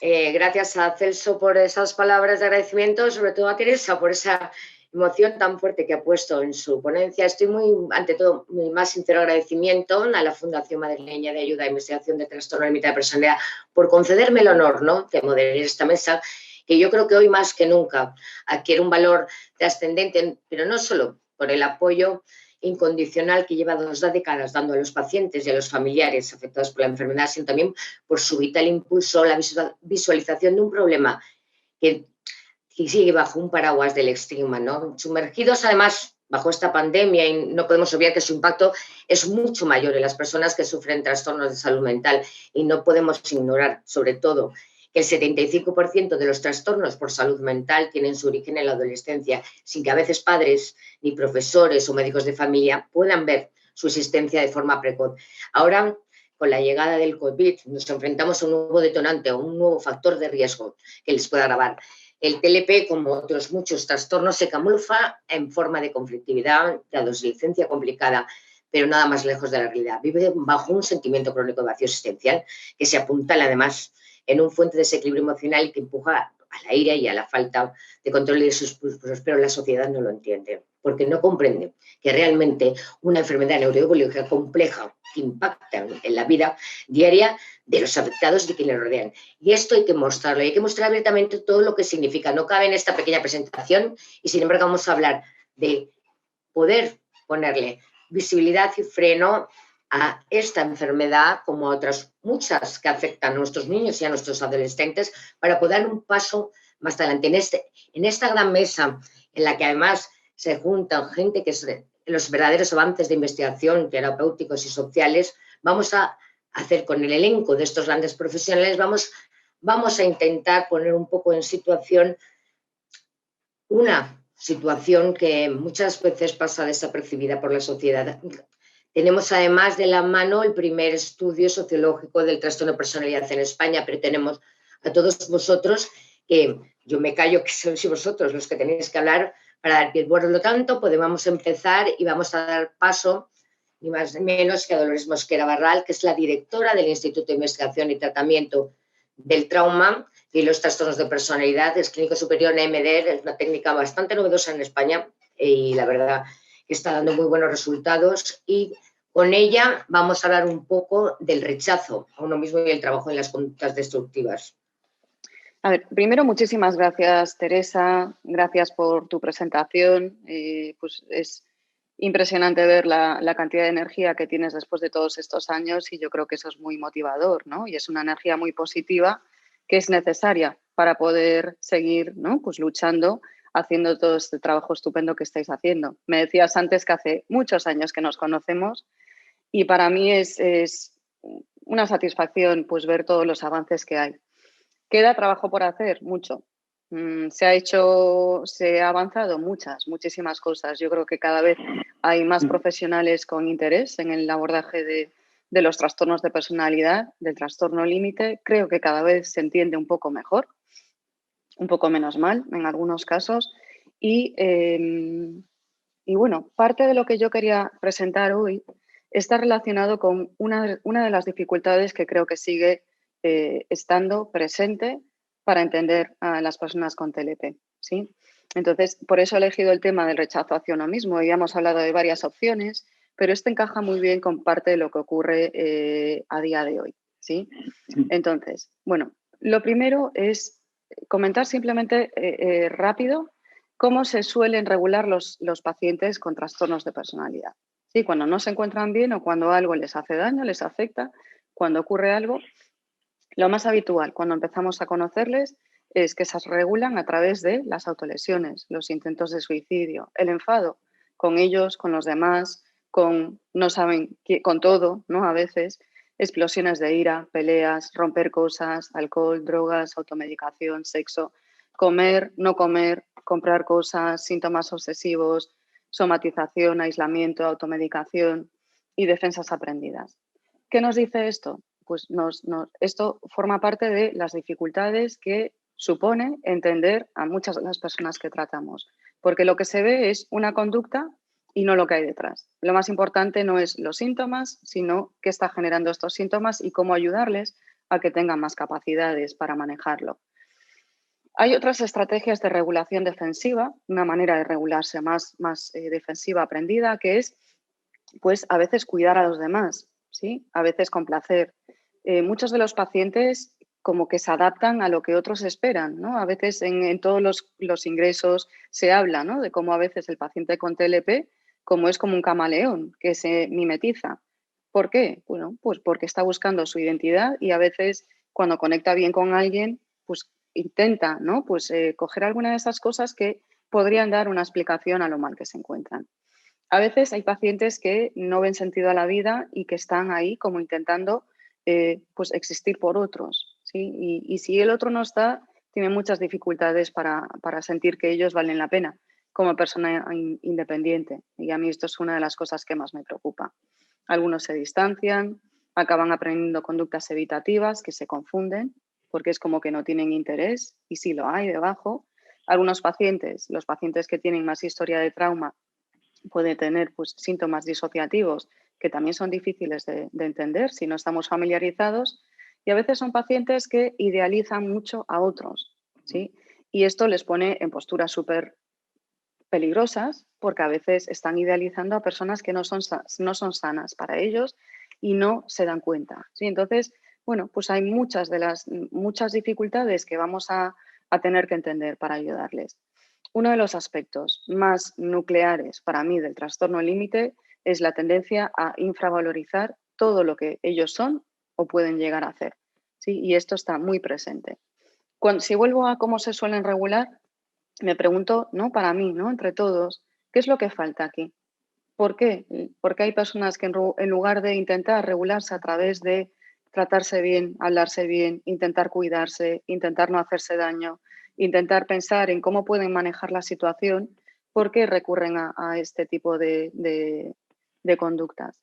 Gracias a Celso por esas palabras de agradecimiento, sobre todo a Teresa por esa emoción tan fuerte que ha puesto en su ponencia. Estoy ante todo, mi más sincero agradecimiento a la Fundación Madrileña de Ayuda a Investigación de Trastorno Límite de Personalidad por concederme el honor, ¿no?, de moderar esta mesa, que yo creo que hoy más que nunca adquiere un valor trascendente, pero no solo por el apoyo incondicional que lleva 2 décadas dando a los pacientes y a los familiares afectados por la enfermedad, sino también por su vital impulso, la visualización de un problema que sigue bajo un paraguas del estigma, ¿no? Sumergidos además bajo esta pandemia, y no podemos obviar que su impacto es mucho mayor en las personas que sufren trastornos de salud mental, y no podemos ignorar, sobre todo, que el 75% de los trastornos por salud mental tienen su origen en la adolescencia, sin que a veces padres, ni profesores o médicos de familia puedan ver su existencia de forma precoz. Ahora, con la llegada del COVID, nos enfrentamos a un nuevo detonante, a un nuevo factor de riesgo que les puede agravar. El TLP, como otros muchos trastornos, se camufla en forma de conflictividad, de adolescencia complicada, pero nada más lejos de la realidad. Vive bajo un sentimiento crónico de vacío existencial que se apuntala además en un fuente de desequilibrio emocional que empuja a la ira y a la falta de control de sus impulsos, pero la sociedad no lo entiende, porque no comprende que realmente una enfermedad neurobiológica compleja que impacta en la vida diaria de los afectados y de quienes rodean. Y esto hay que mostrarlo, hay que mostrar abiertamente todo lo que significa. No cabe en esta pequeña presentación, y sin embargo vamos a hablar de poder ponerle visibilidad y freno a esta enfermedad, como a otras muchas que afectan a nuestros niños y a nuestros adolescentes, para poder dar un paso más adelante. En esta gran mesa, en la que además se juntan gente que es los verdaderos avances de investigación terapéuticos y sociales, vamos a hacer con el elenco de estos grandes profesionales, vamos a intentar poner un poco en situación una situación que muchas veces pasa desapercibida por la sociedad. Tenemos además de la mano el primer estudio sociológico del trastorno de personalidad en España, pero tenemos a todos vosotros, que yo me callo que sois vosotros los que tenéis que hablar para dar pie. Por lo tanto, podemos empezar y vamos a dar paso, ni más ni menos que a Dolores Mosquera Barral, que es la directora del Instituto de Investigación y Tratamiento del Trauma y los Trastornos de Personalidad. Es Clínico Superior en EMDR, es una técnica bastante novedosa en España y la verdad que está dando muy buenos resultados, y con ella vamos a hablar un poco del rechazo a uno mismo y el trabajo en las conductas destructivas. A ver, primero, muchísimas gracias, Teresa. Gracias por tu presentación. Pues es impresionante ver la cantidad de energía que tienes después de todos estos años, y yo creo que eso es muy motivador, ¿no? Y es una energía muy positiva que es necesaria para poder seguir, ¿no?, pues luchando, haciendo todo este trabajo estupendo que estáis haciendo. Me decías antes que hace muchos años que nos conocemos, y para mí es una satisfacción pues ver todos los avances que hay. ¿Queda trabajo por hacer? Mucho. Se ha avanzado muchísimas cosas. Yo creo que cada vez hay más profesionales con interés en el abordaje de los trastornos de personalidad, del trastorno límite. Creo que cada vez se entiende un poco mejor, un poco menos mal en algunos casos. Y bueno, parte de lo que yo quería presentar hoy está relacionado con una de las dificultades que creo que sigue estando presente para entender a las personas con TLP, ¿sí? Entonces, por eso he elegido el tema del rechazo hacia uno mismo. Ya hemos hablado de varias opciones, pero este encaja muy bien con parte de lo que ocurre a día de hoy, ¿sí? Entonces, bueno, lo primero es comentar simplemente rápido cómo se suelen regular los pacientes con trastornos de personalidad. ¿Sí? Cuando no se encuentran bien o cuando algo les hace daño, les afecta, cuando ocurre algo, lo más habitual cuando empezamos a conocerles es que se regulan a través de las autolesiones, los intentos de suicidio, el enfado con ellos, con los demás, con no saben qué, con todo, ¿no? A veces, explosiones de ira, peleas, romper cosas, alcohol, drogas, automedicación, sexo, comer, no comer, comprar cosas, síntomas obsesivos, somatización, aislamiento, automedicación y defensas aprendidas. ¿Qué nos dice esto? Pues esto forma parte de las dificultades que supone entender a muchas de las personas que tratamos, porque lo que se ve es una conducta y no lo que hay detrás. Lo más importante no es los síntomas, sino qué está generando estos síntomas y cómo ayudarles a que tengan más capacidades para manejarlo. Hay otras estrategias de regulación defensiva, una manera de regularse más defensiva aprendida, que es pues a veces cuidar a los demás, ¿sí? A veces complacer. Muchos de los pacientes como que se adaptan a lo que otros esperan, ¿no? A veces en todos los ingresos se habla, ¿no? De cómo a veces el paciente con TLP, como es como un camaleón que se mimetiza. ¿Por qué? Bueno, pues porque está buscando su identidad y a veces cuando conecta bien con alguien, pues intenta, ¿no? Pues coger alguna de esas cosas que podrían dar una explicación a lo mal que se encuentran. A veces hay pacientes que no ven sentido a la vida y que están ahí como intentando pues existir por otros, ¿sí? Y si el otro no está, tiene muchas dificultades para sentir que ellos valen la pena como persona independiente. Y a mí esto es una de las cosas que más me preocupa. Algunos se distancian, acaban aprendiendo conductas evitativas que se confunden porque es como que no tienen interés y sí lo hay debajo. Algunos pacientes, los pacientes que tienen más historia de trauma, puede tener pues, síntomas disociativos que también son difíciles de entender si no estamos familiarizados, y a veces son pacientes que idealizan mucho a otros, ¿sí? Y esto les pone en posturas súper peligrosas porque a veces están idealizando a personas que no son sanas para ellos y no se dan cuenta, ¿sí? Entonces, bueno, pues hay muchas dificultades que vamos a tener que entender para ayudarles. Uno de los aspectos más nucleares para mí del trastorno límite es la tendencia a infravalorizar todo lo que ellos son o pueden llegar a hacer, ¿sí? Y esto está muy presente. Si vuelvo a cómo se suelen regular, me pregunto, ¿no? Para mí, ¿no? Entre todos, ¿qué es lo que falta aquí? ¿Por qué? Porque hay personas que en lugar de intentar regularse a través de tratarse bien, hablarse bien, intentar cuidarse, intentar no hacerse daño, intentar pensar en cómo pueden manejar la situación, ¿por qué recurren a este tipo de conductas?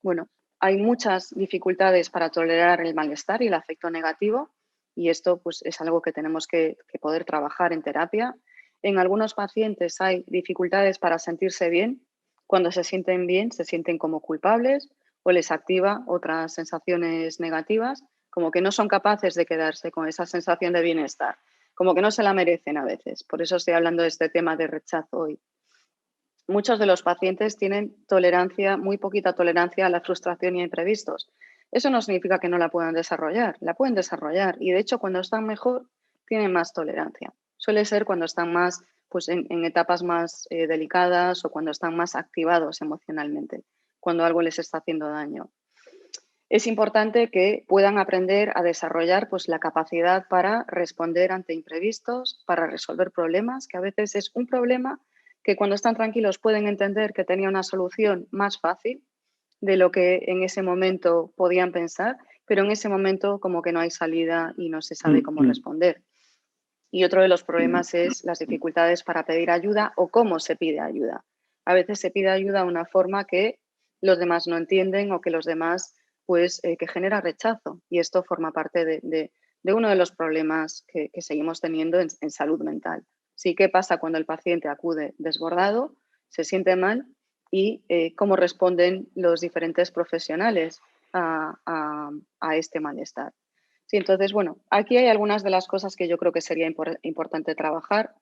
Bueno, hay muchas dificultades para tolerar el malestar y el afecto negativo, y esto pues, es algo que tenemos que poder trabajar en terapia. En algunos pacientes hay dificultades para sentirse bien. Cuando se sienten bien, se sienten como culpables o les activa otras sensaciones negativas, como que no son capaces de quedarse con esa sensación de bienestar, como que no se la merecen a veces. Por eso estoy hablando de este tema de rechazo hoy. Muchos de los pacientes tienen tolerancia, muy poquita tolerancia a la frustración y a imprevistos. Eso no significa que no la puedan desarrollar, la pueden desarrollar y de hecho cuando están mejor tienen más tolerancia. Suele ser cuando están más pues en etapas más delicadas o cuando están más activados emocionalmente, cuando algo les está haciendo daño. Es importante que puedan aprender a desarrollar pues, la capacidad para responder ante imprevistos, para resolver problemas, que a veces es un problema que cuando están tranquilos pueden entender que tenía una solución más fácil de lo que en ese momento podían pensar, pero en ese momento como que no hay salida y no se sabe cómo responder. Y otro de los problemas es las dificultades para pedir ayuda o cómo se pide ayuda. A veces se pide ayuda de una forma que los demás no entienden o que los demás, pues, que genera rechazo. Y esto forma parte de uno de los problemas que seguimos teniendo en salud mental. Sí, ¿qué pasa cuando el paciente acude desbordado, se siente mal y cómo responden los diferentes profesionales a este malestar? Sí, entonces, bueno, aquí hay algunas de las cosas que yo creo que sería importante trabajar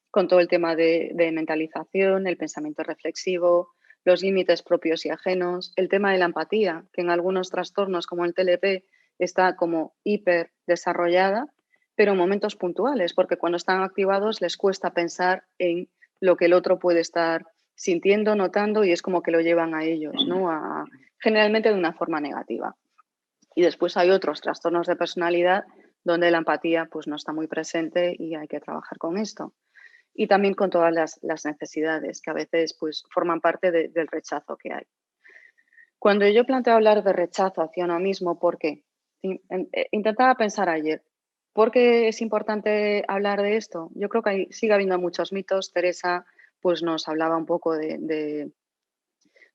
con todo el tema de mentalización, el pensamiento reflexivo, los límites propios y ajenos, el tema de la empatía, que en algunos trastornos como el TLP está como hiper desarrollada, pero en momentos puntuales, porque cuando están activados les cuesta pensar en lo que el otro puede estar sintiendo, notando y es como que lo llevan a ellos, ¿no? Generalmente de una forma negativa. Y después hay otros trastornos de personalidad donde la empatía pues, no está muy presente y hay que trabajar con esto. Y también con todas las necesidades que a veces pues, forman parte del rechazo que hay. Cuando yo planteo hablar de rechazo hacia uno mismo, ¿por qué? Intentaba pensar ayer, ¿por qué es importante hablar de esto? Yo creo que sigue habiendo muchos mitos. Teresa pues, nos hablaba un poco de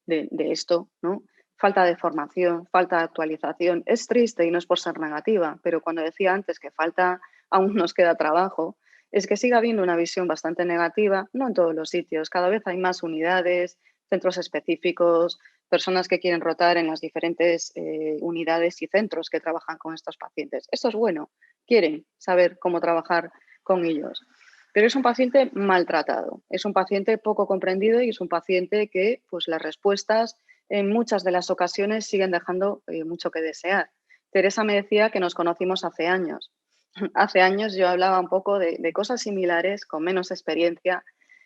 esto, ¿no? Falta de formación, falta de actualización. Es triste y no es por ser negativa, pero cuando decía antes que falta, aún nos queda trabajo, es que sigue habiendo una visión bastante negativa, no en todos los sitios. Cada vez hay más unidades, centros específicos, personas que quieren rotar en las diferentes unidades y centros que trabajan con estos pacientes. Esto es bueno, quieren saber cómo trabajar con ellos. Pero es un paciente maltratado, es un paciente poco comprendido y es un paciente que pues, las respuestas en muchas de las ocasiones siguen dejando mucho que desear. Teresa me decía que nos conocimos hace años. Hace años yo hablaba un poco de cosas similares, con menos experiencia,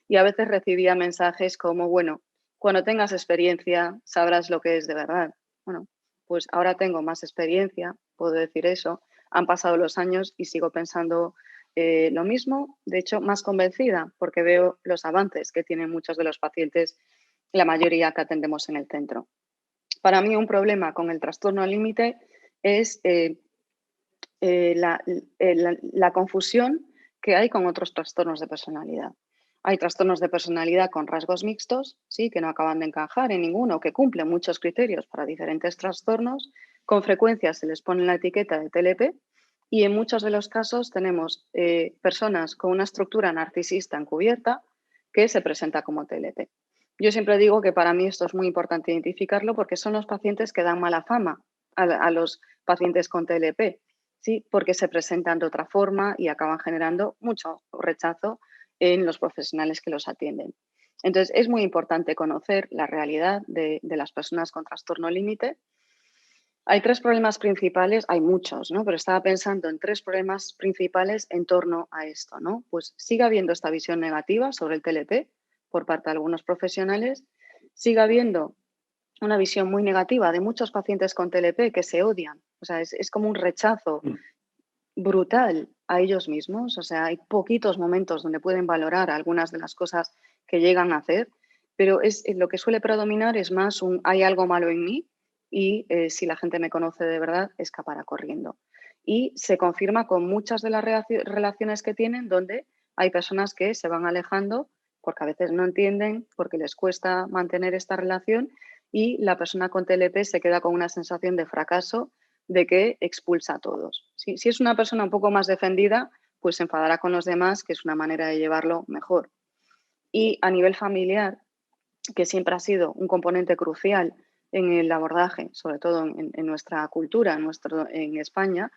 y a veces recibía mensajes como, bueno, cuando tengas experiencia sabrás lo que es de verdad. Bueno, pues ahora tengo más experiencia, puedo decir eso. Han pasado los años y sigo pensando lo mismo, de hecho, más convencida, porque veo los avances que tienen muchos de los pacientes, la mayoría que atendemos en el centro. Para mí, un problema con el trastorno límite es la confusión que hay con otros trastornos de personalidad. Hay trastornos de personalidad con rasgos mixtos, ¿sí? Que no acaban de encajar en ninguno, que cumplen muchos criterios para diferentes trastornos. Con frecuencia se les pone la etiqueta de TLP y en muchos de los casos tenemos personas con una estructura narcisista encubierta que se presenta como TLP. Yo siempre digo que para mí esto es muy importante identificarlo porque son los pacientes que dan mala fama a los pacientes con TLP. Sí, porque se presentan de otra forma y acaban generando mucho rechazo en los profesionales que los atienden. Entonces, es muy importante conocer la realidad de las personas con trastorno límite. Hay 3 problemas principales, hay muchos, ¿no? Pero estaba pensando en 3 problemas principales en torno a esto, ¿no? Pues sigue habiendo esta visión negativa sobre el TLP por parte de algunos profesionales, sigue habiendo una visión muy negativa de muchos pacientes con TLP que se odian. O sea, es como un rechazo brutal a ellos mismos. O sea, hay poquitos momentos donde pueden valorar algunas de las cosas que llegan a hacer, pero lo que suele predominar es más un hay algo malo en mí y si la gente me conoce de verdad, escapará corriendo. Y se confirma con muchas de las relaciones que tienen donde hay personas que se van alejando porque a veces no entienden, porque les cuesta mantener esta relación y la persona con TLP se queda con una sensación de fracaso de que expulsa a todos. Si es una persona un poco más defendida, pues se enfadará con los demás, que es una manera de llevarlo mejor. Y a nivel familiar, que siempre ha sido un componente crucial en el abordaje, sobre todo en nuestra cultura, en España,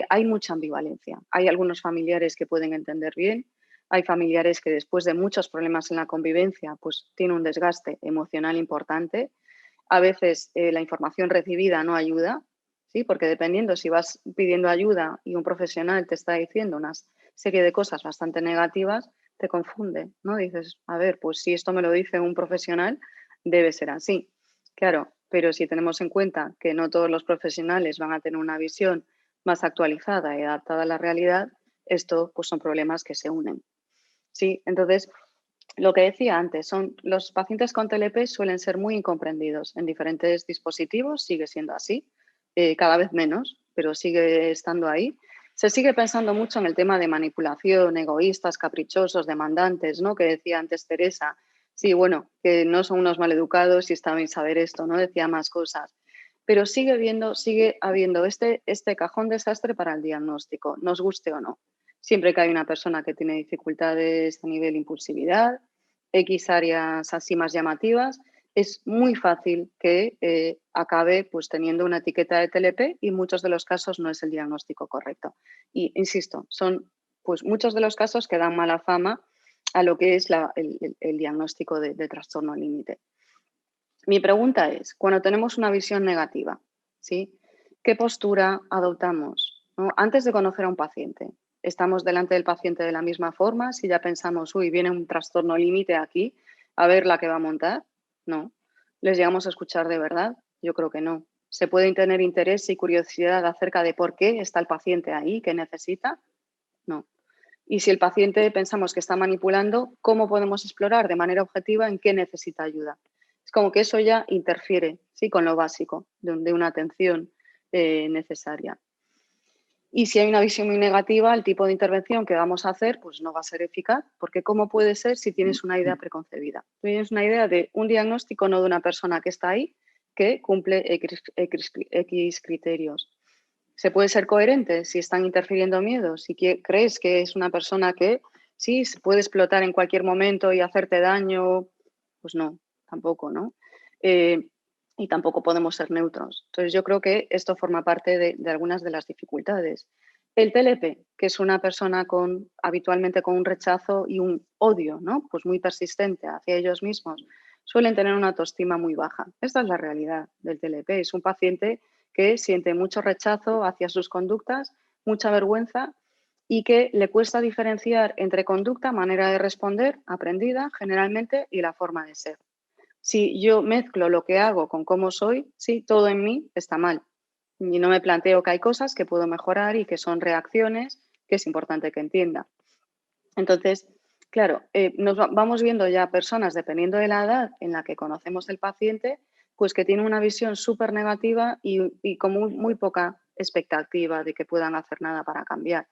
hay mucha ambivalencia. Hay algunos familiares que pueden entender bien, hay familiares que después de muchos problemas en la convivencia, pues tiene un desgaste emocional importante. A veces la información recibida no ayuda, ¿sí? Porque dependiendo si vas pidiendo ayuda y un profesional te está diciendo una serie de cosas bastante negativas, te confunde, ¿no? Dices, a ver, pues si esto me lo dice un profesional, debe ser así. Claro, pero si tenemos en cuenta que no todos los profesionales van a tener una visión más actualizada y adaptada a la realidad, esto pues son problemas que se unen. Sí, entonces lo que decía antes, los pacientes con TLP suelen ser muy incomprendidos en diferentes dispositivos, sigue siendo así, cada vez menos, pero sigue estando ahí. Se sigue pensando mucho en el tema de manipulación, egoístas, caprichosos, demandantes, ¿no? Que decía antes Teresa. Sí, bueno, que no son unos maleducados y está bien saber esto, ¿no? Decía más cosas. Pero sigue habiendo este cajón desastre para el diagnóstico, nos guste o no. Siempre que hay una persona que tiene dificultades a nivel impulsividad, X áreas así más llamativas, es muy fácil que acabe pues, teniendo una etiqueta de TLP y en muchos de los casos no es el diagnóstico correcto. Y insisto, son pues, muchos de los casos que dan mala fama a lo que es el diagnóstico de trastorno límite. Mi pregunta es, cuando tenemos una visión negativa, ¿sí? ¿Qué postura adoptamos? ¿No? Antes de conocer a un paciente, ¿estamos delante del paciente de la misma forma? Si ya pensamos, uy, viene un trastorno límite aquí, a ver la que va a montar. No. ¿Les llegamos a escuchar de verdad? Yo creo que no. ¿Se puede tener interés y curiosidad acerca de por qué está el paciente ahí, qué necesita? No. Y si el paciente pensamos que está manipulando, ¿cómo podemos explorar de manera objetiva en qué necesita ayuda? Es como que eso ya interfiere, ¿sí? Con lo básico de una atención necesaria. Y si hay una visión muy negativa, el tipo de intervención que vamos a hacer pues no va a ser eficaz, porque ¿cómo puede ser si tienes una idea preconcebida? Tienes una idea de un diagnóstico, no de una persona que está ahí, que cumple X criterios. ¿Se puede ser coherente si están interfiriendo miedos? Si crees que es una persona que sí, se puede explotar en cualquier momento y hacerte daño, pues no, tampoco, ¿no? y tampoco podemos ser neutros. Entonces yo creo que esto forma parte de algunas de las dificultades. El TLP, que es una persona habitualmente con un rechazo y un odio, ¿no? Pues muy persistente hacia ellos mismos, suelen tener una autoestima muy baja. Esta es la realidad del TLP. Es un paciente que siente mucho rechazo hacia sus conductas, mucha vergüenza y que le cuesta diferenciar entre conducta, manera de responder, aprendida generalmente, y la forma de ser. Si yo mezclo lo que hago con cómo soy, sí, todo en mí está mal. Y no me planteo que hay cosas que puedo mejorar y que son reacciones que es importante que entienda. Entonces, claro, vamos viendo ya personas, dependiendo de la edad en la que conocemos el paciente, pues que tienen una visión súper negativa y con muy poca expectativa de que puedan hacer nada para cambiar.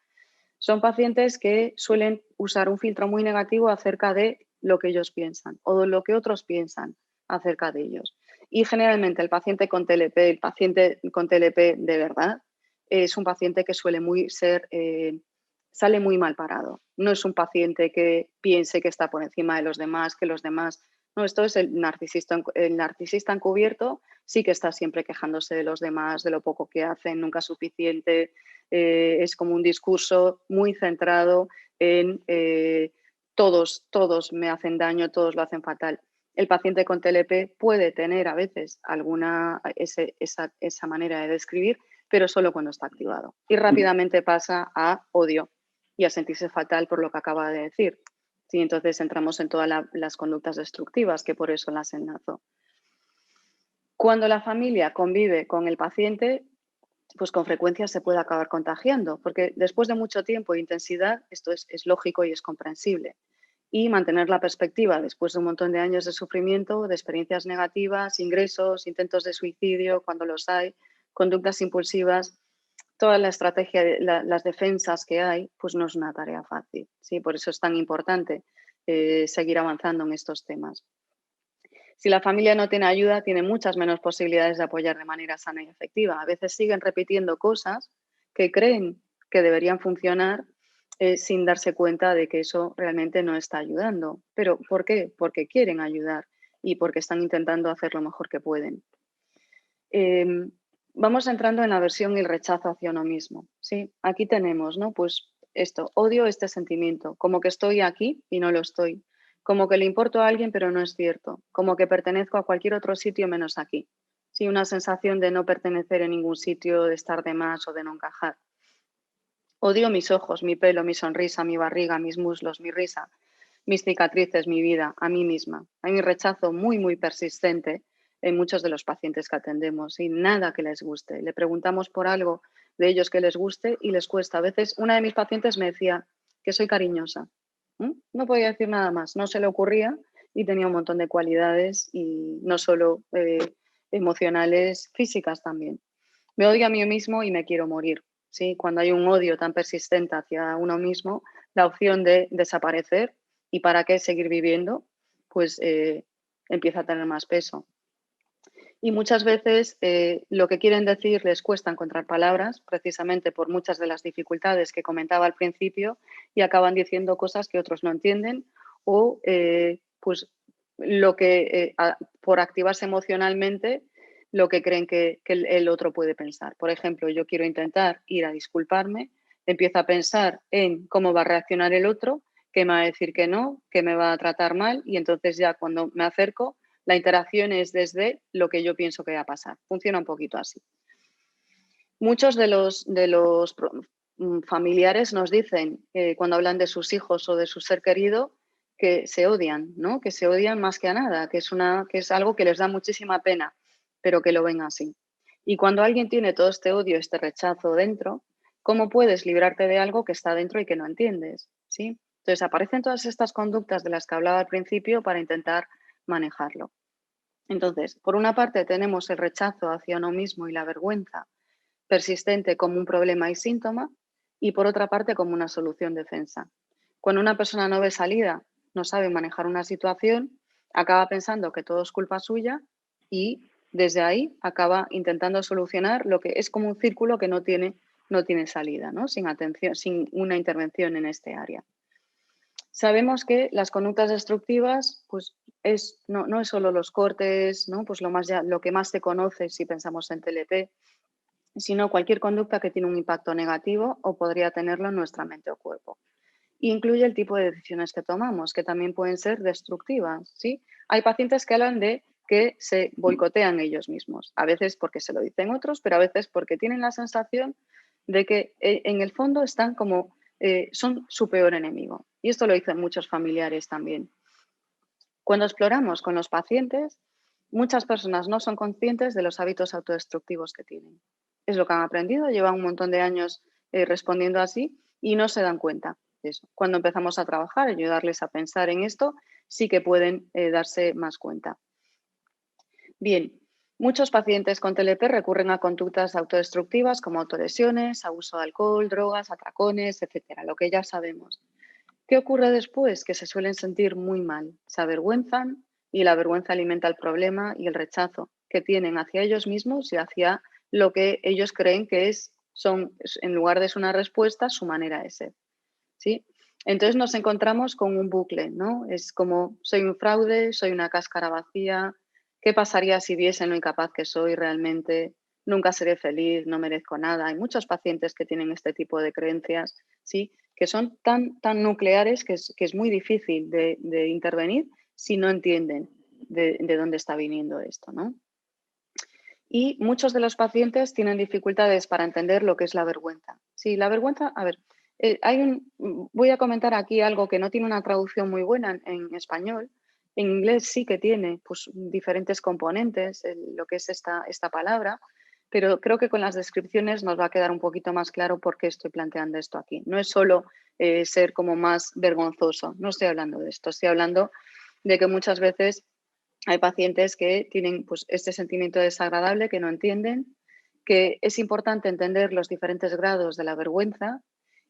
Son pacientes que suelen usar un filtro muy negativo acerca de lo que ellos piensan o de lo que otros piensan acerca de ellos. Y generalmente el paciente con TLP, el paciente con TLP de verdad, es un paciente que suele sale muy mal parado. No es un paciente que piense que está por encima de los demás, que los demás... No, esto es el narcisista encubierto, sí que está siempre quejándose de los demás, de lo poco que hacen, nunca es suficiente. Es como un discurso muy centrado en todos me hacen daño, todos lo hacen fatal. El paciente con TLP puede tener a veces esa manera de describir, pero solo cuando está activado. Y rápidamente pasa a odio y a sentirse fatal por lo que acaba de decir. Sí, entonces entramos en todas las conductas destructivas, que por eso las enlazo. Cuando la familia convive con el paciente, pues con frecuencia se puede acabar contagiando, porque después de mucho tiempo e intensidad, esto es lógico y es comprensible. Y mantener la perspectiva después de un montón de años de sufrimiento, de experiencias negativas, ingresos, intentos de suicidio, cuando los hay, conductas impulsivas, toda la estrategia, las defensas que hay, pues no es una tarea fácil. ¿Sí? Por eso es tan importante seguir avanzando en estos temas. Si la familia no tiene ayuda, tiene muchas menos posibilidades de apoyar de manera sana y efectiva. A veces siguen repitiendo cosas que creen que deberían funcionar sin darse cuenta de que eso realmente no está ayudando. ¿Pero por qué? Porque quieren ayudar y porque están intentando hacer lo mejor que pueden. Vamos entrando en la aversión y el rechazo hacia uno mismo. ¿Sí? Aquí tenemos, ¿no? Pues esto, odio este sentimiento, como que estoy aquí y no lo estoy, como que le importo a alguien pero no es cierto, como que pertenezco a cualquier otro sitio menos aquí. Sí, una sensación de no pertenecer en ningún sitio, de estar de más o de no encajar. Odio mis ojos, mi pelo, mi sonrisa, mi barriga, mis muslos, mi risa, mis cicatrices, mi vida, a mí misma. Hay un rechazo muy persistente en muchos de los pacientes que atendemos y nada que les guste. Le preguntamos por algo de ellos que les guste y les cuesta. A veces una de mis pacientes me decía que soy cariñosa. No podía decir nada más, no se le ocurría y tenía un montón de cualidades y no solo emocionales, físicas también. Me odio a mí mismo y me quiero morir. ¿Sí? Cuando hay un odio tan persistente hacia uno mismo, la opción de desaparecer y para qué seguir viviendo, pues empieza a tener más peso. Y muchas veces lo que quieren decir les cuesta encontrar palabras, precisamente por muchas de las dificultades que comentaba al principio, y acaban diciendo cosas que otros no entienden o pues lo que por activarse emocionalmente lo que creen que el otro puede pensar. Por ejemplo, yo quiero intentar ir a disculparme, empiezo a pensar en cómo va a reaccionar el otro, que me va a decir que no, que me va a tratar mal y entonces ya cuando me acerco la interacción es desde lo que yo pienso que va a pasar. Funciona un poquito así. Muchos de los familiares nos dicen, cuando hablan de sus hijos o de su ser querido, que se odian, ¿no? Que se odian más que a nada, que es algo que les da muchísima pena, pero que lo ven así. Y cuando alguien tiene todo este odio, este rechazo dentro, ¿cómo puedes librarte de algo que está dentro y que no entiendes? ¿Sí? Entonces aparecen todas estas conductas de las que hablaba al principio para intentar manejarlo. Entonces, por una parte tenemos el rechazo hacia uno mismo y la vergüenza persistente como un problema y síntoma y por otra parte como una solución defensa. Cuando una persona no ve salida, no sabe manejar una situación, acaba pensando que todo es culpa suya y desde ahí acaba intentando solucionar lo que es como un círculo que no tiene salida, ¿no? Sin atención, sin una intervención en este área. Sabemos que las conductas destructivas, pues no es solo los cortes, ¿no? Pues lo que más se conoce si pensamos en TLP, sino cualquier conducta que tiene un impacto negativo o podría tenerlo en nuestra mente o cuerpo. Incluye el tipo de decisiones que tomamos, que también pueden ser destructivas, ¿sí? Hay pacientes que hablan de que se boicotean ellos mismos, a veces porque se lo dicen otros, pero a veces porque tienen la sensación de que en el fondo están como, son su peor enemigo. Y esto lo dicen muchos familiares también. Cuando exploramos con los pacientes, muchas personas no son conscientes de los hábitos autodestructivos que tienen. Es lo que han aprendido, llevan un montón de años respondiendo así y no se dan cuenta de eso. Cuando empezamos a trabajar, ayudarles a pensar en esto, sí que pueden darse más cuenta. Bien, muchos pacientes con TLP recurren a conductas autodestructivas como autolesiones, abuso de alcohol, drogas, atracones, etcétera, lo que ya sabemos. ¿Qué ocurre después? Que se suelen sentir muy mal, se avergüenzan y la vergüenza alimenta el problema y el rechazo que tienen hacia ellos mismos y hacia lo que ellos creen que en lugar de ser una respuesta, su manera de ser, ¿sí? Entonces nos encontramos con un bucle, ¿no? Es como, soy un fraude, soy una cáscara vacía, ¿qué pasaría si viesen lo incapaz que soy realmente? Nunca seré feliz, no merezco nada. Hay muchos pacientes que tienen este tipo de creencias, ¿sí? Que son tan nucleares que es muy difícil de intervenir si no entienden de dónde está viniendo esto, ¿no? Y muchos de los pacientes tienen dificultades para entender lo que es la vergüenza. Sí, la vergüenza, a ver, voy a comentar aquí algo que no tiene una traducción muy buena en español. En inglés sí que tiene pues, diferentes componentes, lo que es esta palabra, pero creo que con las descripciones nos va a quedar un poquito más claro por qué estoy planteando esto aquí. No es solo ser como más vergonzoso, no estoy hablando de esto, estoy hablando de que muchas veces hay pacientes que tienen pues, este sentimiento desagradable que no entienden, que es importante entender los diferentes grados de la vergüenza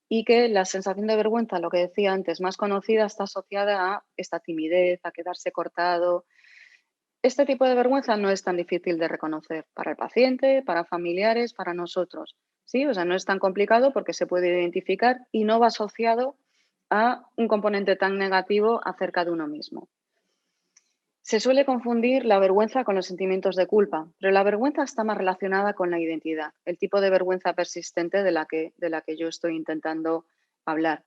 y que la sensación de vergüenza, lo que decía antes, más conocida, está asociada a esta timidez, a quedarse cortado. Este tipo de vergüenza no es tan difícil de reconocer para el paciente, para familiares, para nosotros. ¿Sí? O sea, no es tan complicado porque se puede identificar y no va asociado a un componente tan negativo acerca de uno mismo. Se suele confundir la vergüenza con los sentimientos de culpa, pero la vergüenza está más relacionada con la identidad, el tipo de vergüenza persistente de la que yo estoy intentando hablar.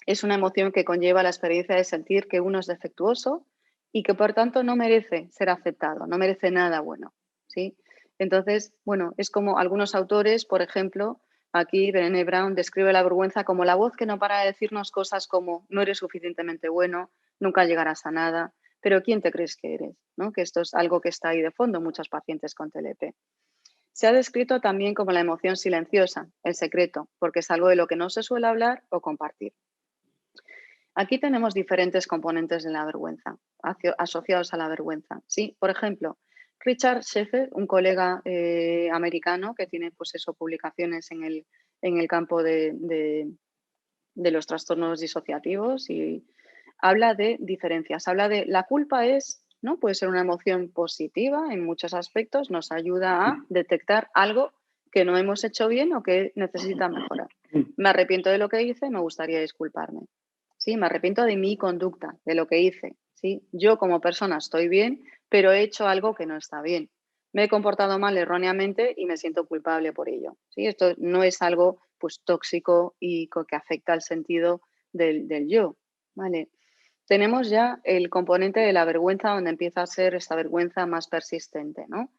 Es una emoción que conlleva la experiencia de sentir que uno es defectuoso y que por tanto no merece ser aceptado, no merece nada bueno, ¿sí? Entonces, bueno, es como algunos autores, por ejemplo, aquí Brené Brown describe la vergüenza como la voz que no para de decirnos cosas como no eres suficientemente bueno, nunca llegarás a nada, pero ¿quién te crees que eres? ¿No? Que esto es algo que está ahí de fondo en muchos pacientes con TLP. Se ha descrito también como la emoción silenciosa, el secreto, porque es algo de lo que no se suele hablar o compartir. Aquí tenemos diferentes componentes de la vergüenza, asociados a la vergüenza. ¿Sí? Por ejemplo, Richard Sheffer, un colega americano que tiene pues eso, publicaciones en el campo de los trastornos disociativos y habla de diferencias. Habla de la culpa ¿no? Puede ser una emoción positiva en muchos aspectos, nos ayuda a detectar algo que no hemos hecho bien o que necesita mejorar. Me arrepiento de lo que hice, me gustaría disculparme. Sí, me arrepiento de mi conducta, de lo que hice. ¿Sí? Yo como persona estoy bien, pero he hecho algo que no está bien. Me he comportado mal erróneamente y me siento culpable por ello. ¿Sí? Esto no es algo pues, tóxico y que afecta al sentido del yo. ¿Vale? Tenemos ya el componente de la vergüenza donde empieza a ser esta vergüenza más persistente, ¿no?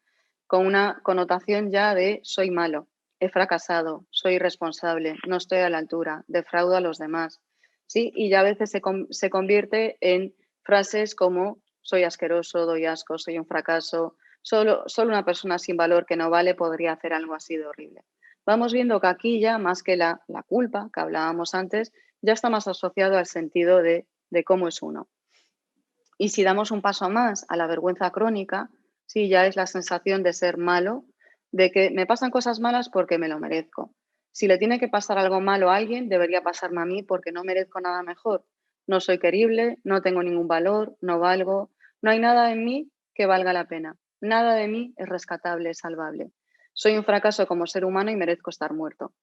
Con una connotación ya de soy malo, he fracasado, soy irresponsable, no estoy a la altura, defraudo a los demás. ¿Sí? Y ya a veces se convierte en frases como soy asqueroso, doy asco, soy un fracaso, solo una persona sin valor que no vale podría hacer algo así de horrible. Vamos viendo que aquí ya, más que la culpa que hablábamos antes, ya está más asociado al sentido de cómo es uno. Y si damos un paso más a la vergüenza crónica, sí, ya es la sensación de ser malo, de que me pasan cosas malas porque me lo merezco. Si le tiene que pasar algo malo a alguien, debería pasarme a mí porque no merezco nada mejor. No soy querible, no tengo ningún valor, no valgo, no hay nada en mí que valga la pena. Nada de mí es rescatable, es salvable. Soy un fracaso como ser humano y merezco estar muerto.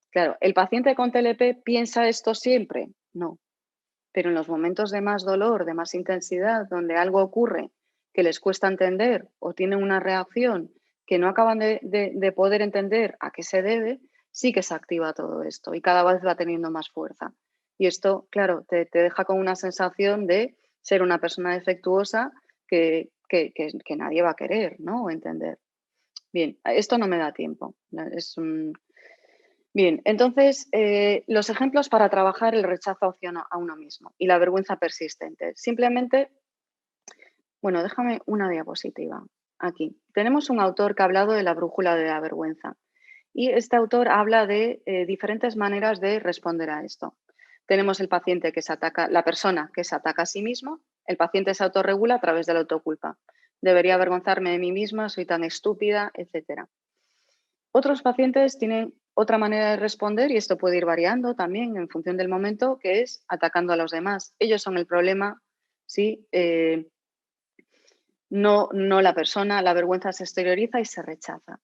Claro, ¿el paciente con TLP piensa esto siempre? No. pero en los momentos de más dolor, de más intensidad, donde algo ocurre que les cuesta entender o tienen una reacción que no acaban de poder entender a qué se debe, sí que se activa todo esto y cada vez va teniendo más fuerza. Y esto, claro, te deja con una sensación de ser una persona defectuosa que nadie va a querer, ¿no? O entender. Bien, esto no me da tiempo. Bien, entonces, los ejemplos para trabajar el rechazo a uno mismo y la vergüenza persistente. Simplemente, bueno, déjame una diapositiva. Aquí. Tenemos un autor que ha hablado de la brújula de la vergüenza. Y este autor habla de diferentes maneras de responder a esto. Tenemos el paciente que se ataca, la persona que se ataca a sí mismo, el paciente se autorregula a través de la autoculpa. Debería avergonzarme de mí misma, soy tan estúpida, etc. Otros pacientes tienen otra manera de responder y esto puede ir variando también en función del momento, que es atacando a los demás. Ellos son el problema, ¿sí? No la persona, la vergüenza se exterioriza y se rechaza.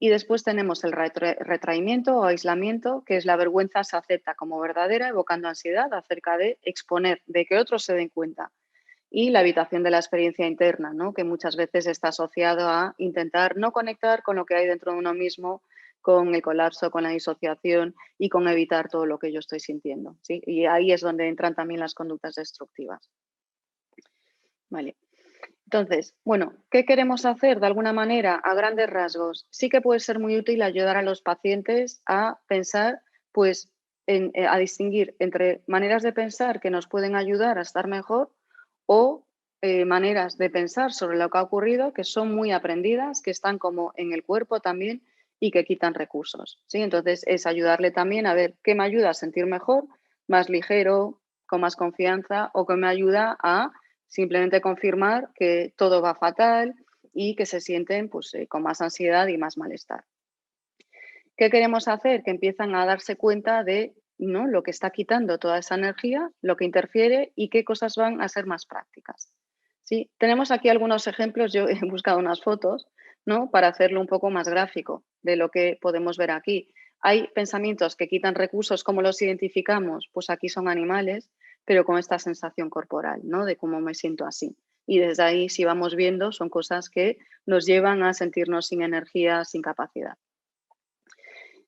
Y después tenemos el retraimiento o aislamiento, que es la vergüenza se acepta como verdadera, evocando ansiedad acerca de exponer, de que otros se den cuenta. Y la evitación de la experiencia interna, ¿no? Que muchas veces está asociado a intentar no conectar con lo que hay dentro de uno mismo, con el colapso, con la disociación y con evitar todo lo que yo estoy sintiendo, ¿sí? Y ahí es donde entran también las conductas destructivas. Vale. Entonces, bueno, ¿qué queremos hacer de alguna manera a grandes rasgos? Sí que puede ser muy útil ayudar a los pacientes a pensar, pues, a distinguir entre maneras de pensar que nos pueden ayudar a estar mejor o maneras de pensar sobre lo que ha ocurrido que son muy aprendidas, que están como en el cuerpo también y que quitan recursos, ¿sí? Entonces, es ayudarle también a ver qué me ayuda a sentir mejor, más ligero, con más confianza o qué me ayuda a simplemente confirmar que todo va fatal y que se sienten pues, con más ansiedad y más malestar. ¿Qué queremos hacer? Que empiezan a darse cuenta de, ¿no?, lo que está quitando toda esa energía, lo que interfiere y qué cosas van a ser más prácticas. ¿Sí? Tenemos aquí algunos ejemplos, yo he buscado unas fotos, ¿no?, para hacerlo un poco más gráfico de lo que podemos ver aquí. Hay pensamientos que quitan recursos, ¿cómo los identificamos? Pues aquí son animales, pero con esta sensación corporal, ¿no?, de cómo me siento así. Y desde ahí, si vamos viendo, son cosas que nos llevan a sentirnos sin energía, sin capacidad.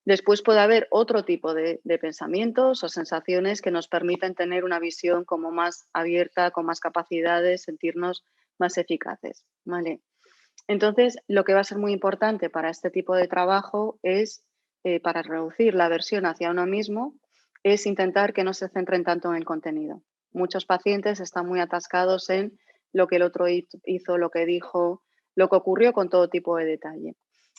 Después puede haber otro tipo de pensamientos o sensaciones que nos permiten tener una visión como más abierta, con más capacidades, sentirnos más eficaces, ¿vale? Entonces, lo que va a ser muy importante para este tipo de trabajo es, para reducir la aversión hacia uno mismo, es intentar que no se centren tanto en el contenido. Muchos pacientes están muy atascados en lo que el otro hizo, lo que dijo, lo que ocurrió con todo tipo de detalle.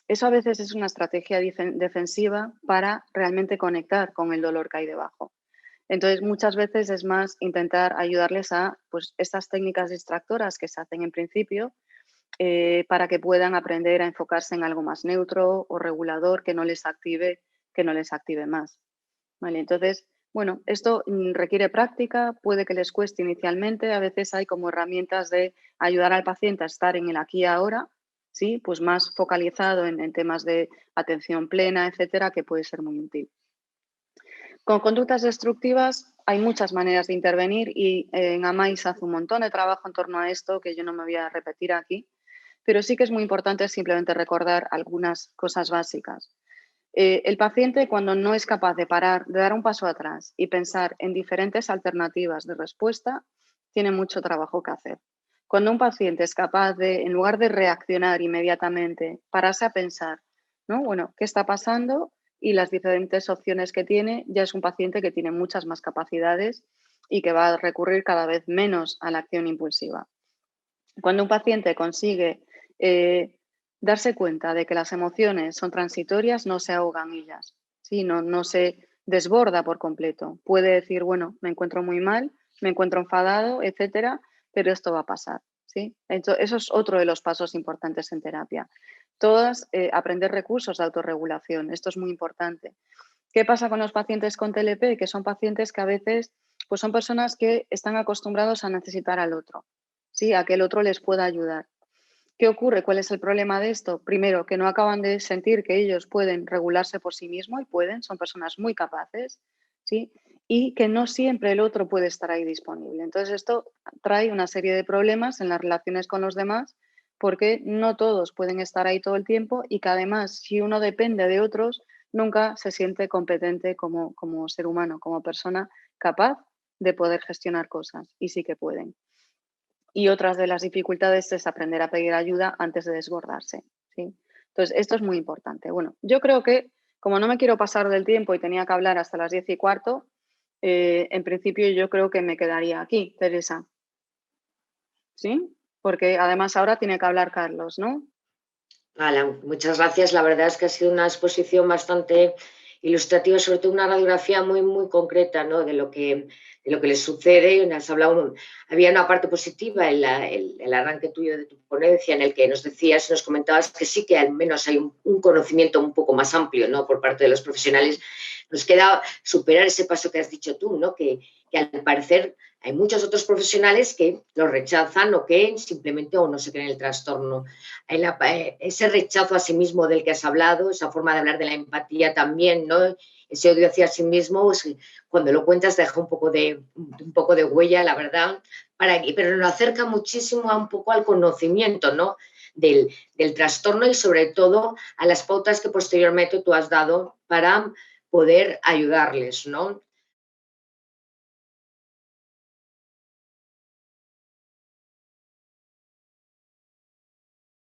Eso a veces es una estrategia defensiva para realmente conectar con el dolor que hay debajo. Entonces, muchas veces es más intentar ayudarles a pues, estas técnicas distractoras que se hacen en principio para que puedan aprender a enfocarse en algo más neutro o regulador que no les active más. ¿Vale? Entonces, bueno, esto requiere práctica, puede que les cueste inicialmente, a veces hay como herramientas de ayudar al paciente a estar en el aquí y ahora, ¿sí? Pues más focalizado en temas de atención plena, etcétera, que puede ser muy útil. Con conductas destructivas hay muchas maneras de intervenir y en AMAIS hace un montón de trabajo en torno a esto que yo no me voy a repetir aquí, pero sí que es muy importante simplemente recordar algunas cosas básicas. El paciente, cuando no es capaz de parar, de dar un paso atrás y pensar en diferentes alternativas de respuesta, tiene mucho trabajo que hacer. Cuando un paciente es capaz de, en lugar de reaccionar inmediatamente, pararse a pensar, ¿no? Bueno, ¿qué está pasando? Y las diferentes opciones que tiene, ya es un paciente que tiene muchas más capacidades y que va a recurrir cada vez menos a la acción impulsiva. Cuando un paciente consigue darse cuenta de que las emociones son transitorias, no se ahogan ellas, ¿sí? No se desborda por completo. Puede decir, bueno, me encuentro muy mal, me encuentro enfadado, etcétera, pero esto va a pasar, ¿sí? Entonces, eso es otro de los pasos importantes en terapia. Todas, aprender recursos de autorregulación, esto es muy importante. ¿Qué pasa con los pacientes con TLP? Que son pacientes que a veces pues son personas que están acostumbrados a necesitar al otro, ¿sí? A que el otro les pueda ayudar. ¿Qué ocurre? ¿Cuál es el problema de esto? Primero, que no acaban de sentir que ellos pueden regularse por sí mismos y pueden, son personas muy capaces, ¿sí? y que no siempre el otro puede estar ahí disponible. Entonces, esto trae una serie de problemas en las relaciones con los demás porque no todos pueden estar ahí todo el tiempo y que además, si uno depende de otros, nunca se siente competente como ser humano, como persona capaz de poder gestionar cosas, y sí que pueden. Y otras de las dificultades es aprender a pedir ayuda antes de desbordarse, ¿sí? Entonces, esto es muy importante. Bueno, yo creo que, como no me quiero pasar del tiempo y tenía que hablar hasta las 10:15, en principio yo creo que me quedaría aquí, Teresa, ¿sí? Porque además ahora tiene que hablar Carlos, ¿no? Alan, muchas gracias. La verdad es que ha sido una exposición bastante ilustrativa, sobre todo una radiografía muy, muy concreta, ¿no? de lo que les sucede. Has hablado, había una parte positiva en el arranque tuyo de tu ponencia, en el que nos decías y nos comentabas que sí que al menos hay un conocimiento un poco más amplio, ¿no? por parte de los profesionales. Nos queda superar ese paso que has dicho tú, ¿no? que al parecer hay muchos otros profesionales que lo rechazan o que simplemente o no se creen el trastorno. Ese rechazo a sí mismo del que has hablado, esa forma de hablar de la empatía también, ¿no? Ese odio hacia sí mismo, pues, cuando lo cuentas deja un poco de huella, la verdad, pero nos acerca muchísimo un poco al conocimiento, ¿no? del trastorno y sobre todo a las pautas que posteriormente tú has dado para poder ayudarles, ¿no?